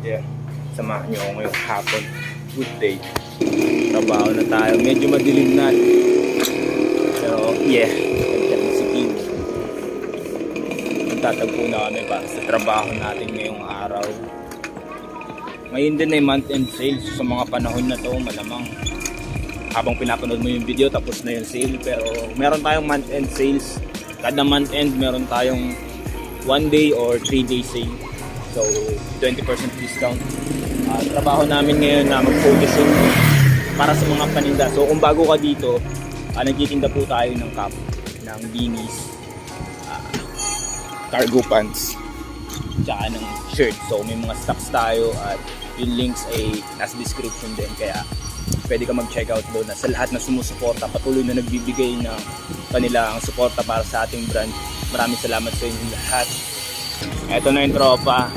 Yeah. Samahan niyo ako ngayong hapon. Good day. Trabaho na tayo. Medyo madilim na. Pero yeah, nagchat na si Kim. Magtatagpo na kami para sa trabaho natin ngayong araw. Ngayon din ay month-end sales. Sa mga panahon na to, malamang habang pinapanood mo yung video, tapos na yung sale. Pero meron tayong month-end sales. Kada month-end, meron tayong 1 day or 3 day sale. So, 20% discount. Trabaho namin ngayon na mag-focusing para sa mga paninda. So, kung bago ka dito, nagtitinda po tayo ng cap, ng beanies, cargo pants, tsaka ng shirt. So, may mga stocks tayo at yung links ay nasa description din. Kaya, pwede ka mag-check out doon. Sa lahat na sumusuporta, patuloy na nagbibigay ng kanilang suporta para sa ating brand. Maraming salamat sa inyo lahat. Ito na yung tropa.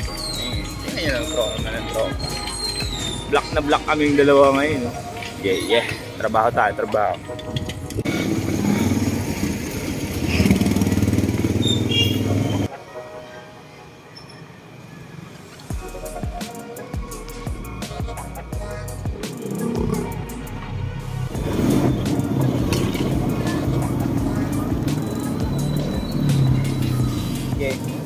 Tingnan nyo ng tropa. Black na black kaming dalawa ngayon. No? Yeah. Trabaho tayo, trabaho. Okay.